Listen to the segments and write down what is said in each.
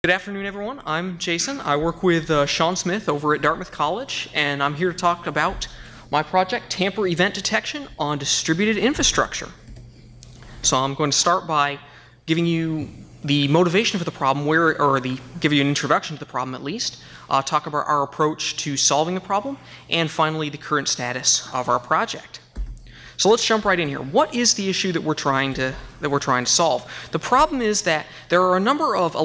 Good afternoon, everyone. I'm Jason. I work with Sean Smith over at Dartmouth College, and I'm here to talk about my project, Tamper Event Detection on Distributed Infrastructure. So I'm going to start by giving you the motivation for the problem, give you an introduction to the problem at least, talk about our approach to solving the problem, and finally the current status of our project. So let's jump right in here. What is the issue that we're trying to solve? The problem is that there are a number of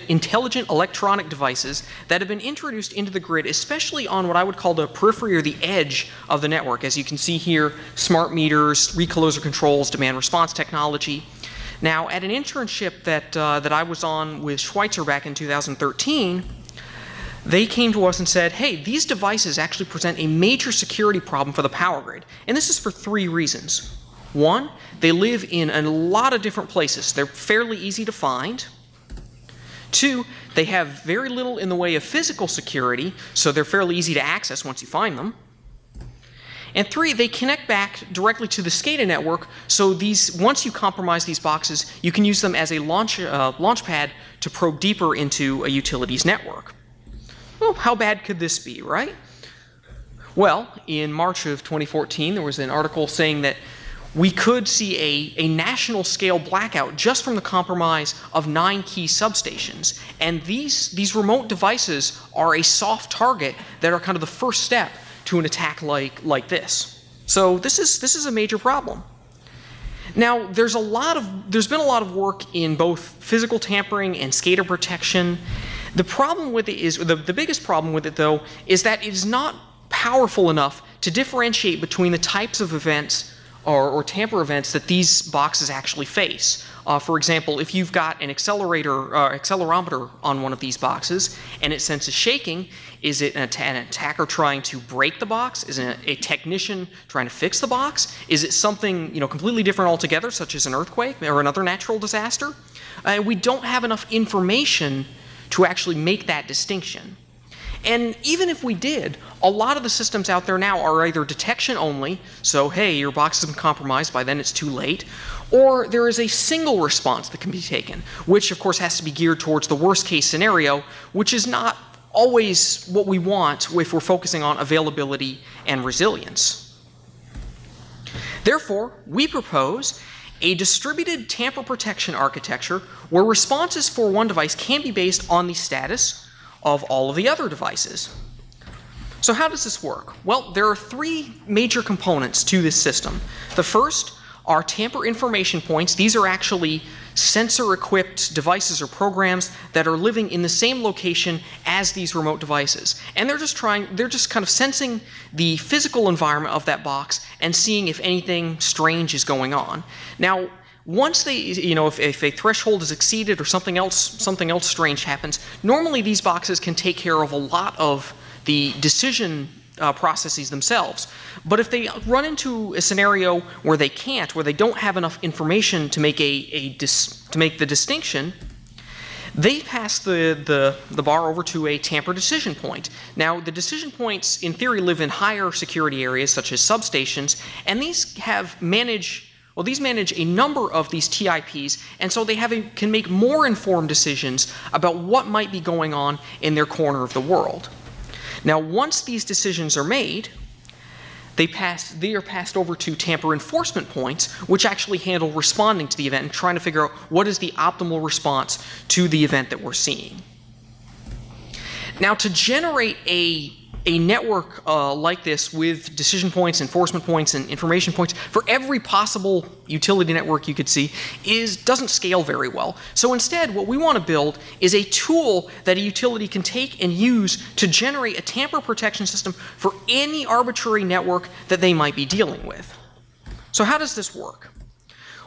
intelligent electronic devices that have been introduced into the grid, especially on what I would call the periphery or the edge of the network. As you can see here, smart meters, recloser controls, demand response technology. Now, at an internship that I was on with Schweitzer back in 2013, they came to us and said, hey, these devices actually present a major security problem for the power grid. And this is for three reasons. One, they live in a lot of different places. They're fairly easy to find. Two, they have very little in the way of physical security, so they're fairly easy to access once you find them. And three, they connect back directly to the SCADA network, so once you compromise these boxes, you can use them as a launch pad to probe deeper into a utility's network. Well, how bad could this be, right? Well, in March of 2014, there was an article saying that we could see a national scale blackout just from the compromise of 9 key substations. And these remote devices are a soft target that are kind of the first step to an attack like this. So this is a major problem. Now, there's been a lot of work in both physical tampering and SCADA protection. The problem with it is, the biggest problem with it though, is that it is not powerful enough to differentiate between the types of events or tamper events that these boxes actually face. For example, if you've got an accelerometer on one of these boxes and it senses shaking, is it an attacker trying to break the box? Is it a technician trying to fix the box? Is it something completely different altogether, such as an earthquake or another natural disaster? We don't have enough information to actually make that distinction. And even if we did, a lot of the systems out there now are either detection only, so hey, your box has been compromised, by then it's too late, or there is a single response that can be taken, which of course has to be geared towards the worst case scenario, which is not always what we want if we're focusing on availability and resilience. Therefore, we propose a distributed tamper protection architecture where responses for one device can be based on the status of all of the other devices. So how does this work? Well, there are three major components to this system. The first are tamper information points. These are actually sensor-equipped devices or programs that are living in the same location as these remote devices. And they're just kind of sensing the physical environment of that box and seeing if anything strange is going on. Now, once if a threshold is exceeded or something else strange happens, normally these boxes can take care of a lot of the decision processes themselves. But if they run into a scenario where they can't, where they don't have enough information to make the distinction, they pass the bar over to a tamper decision point. Now, the decision points, in theory, live in higher security areas, such as substations, and these manage a number of these TIPs, and so they can make more informed decisions about what might be going on in their corner of the world. Now, once these decisions are made, they are passed over to tamper enforcement points, which actually handle responding to the event and trying to figure out what is the optimal response to the event that we're seeing. Now, to generate a network like this with decision points, enforcement points, and information points for every possible utility network you could see doesn't scale very well. So instead, what we want to build is a tool that a utility can take and use to generate a tamper protection system for any arbitrary network that they might be dealing with. So how does this work?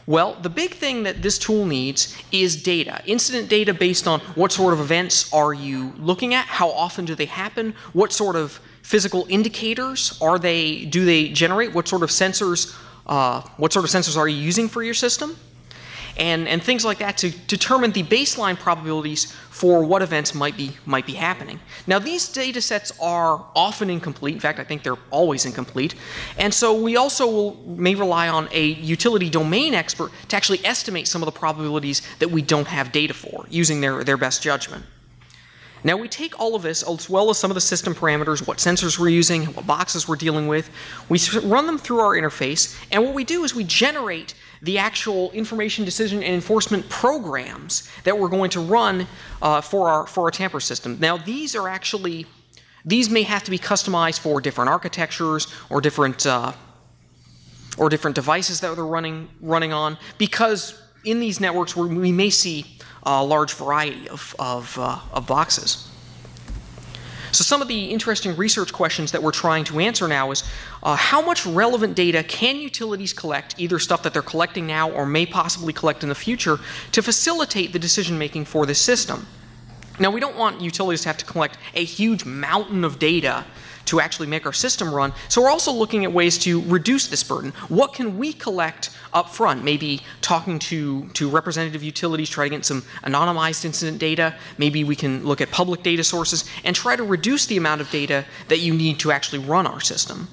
Well, the big thing that this tool needs is data. Incident data based on what sort of events are you looking at, how often do they happen, what sort of physical indicators do they generate, what sort of sensors are you using for your system? and things like that to determine the baseline probabilities for what events might be happening. Now, these data sets are often incomplete. In fact, I think they're always incomplete. And so we also may rely on a utility domain expert to actually estimate some of the probabilities that we don't have data for, using their best judgment. Now, we take all of this, as well as some of the system parameters, what sensors we're using, what boxes we're dealing with, we run them through our interface, and what we do is we generate the actual information decision and enforcement programs that we're going to run for our Tamper system. Now, these may have to be customized for different architectures or different devices that they're running on, because in these networks we may see a large variety of boxes. So some of the interesting research questions that we're trying to answer now is how much relevant data can utilities collect, either stuff that they're collecting now or may possibly collect in the future, to facilitate the decision making for this system. Now, we don't want utilities to have to collect a huge mountain of data to actually make our system run, so we're also looking at ways to reduce this burden. What can we collect up front? Maybe talking to representative utilities, try to get some anonymized incident data. Maybe we can look at public data sources and try to reduce the amount of data that you need to actually run our system.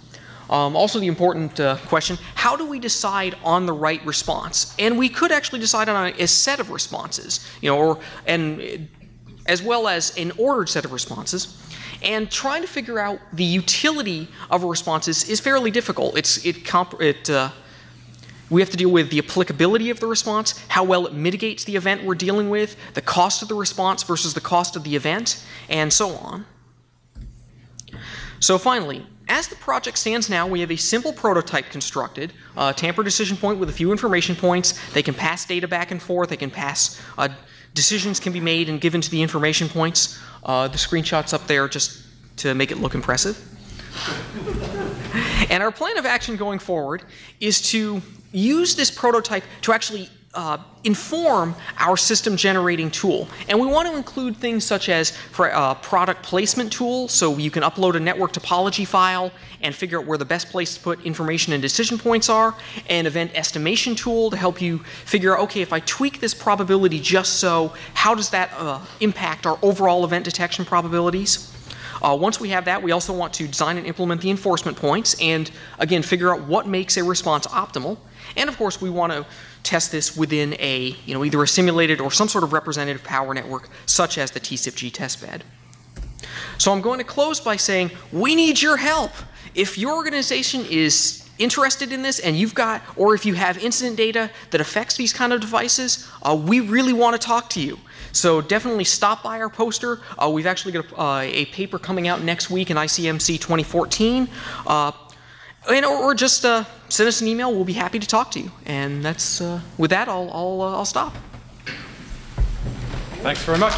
Also, the important question, how do we decide on the right response? And we could actually decide on a set of responses, as well as an ordered set of responses. And trying to figure out the utility of a response is fairly difficult. We have to deal with the applicability of the response, how well it mitigates the event we're dealing with, the cost of the response versus the cost of the event, and so on. So finally, as the project stands now, we have a simple prototype constructed, a Tamper decision point with a few information points. They can pass data back and forth. They can pass decisions can be made and given to the information points. The screenshot's up there just to make it look impressive. And our plan of action going forward is to use this prototype to actually inform our system generating tool. And we want to include things such as product placement tool, so you can upload a network topology file and figure out where the best place to put information and decision points are, an event estimation tool to help you figure out, okay, if I tweak this probability just so, how does that impact our overall event detection probabilities? Once we have that, we also want to design and implement the enforcement points and, again, figure out what makes a response optimal. And, of course, we want to test this within either a simulated or some sort of representative power network, such as the TCIPG testbed. So I'm going to close by saying, we need your help. If your organization is interested in this and or if you have incident data that affects these kind of devices, we really want to talk to you. So definitely stop by our poster. We've actually got a paper coming out next week in ICMC 2014. Or just send us an email. We'll be happy to talk to you. And that's with that, I'll stop. Thanks very much.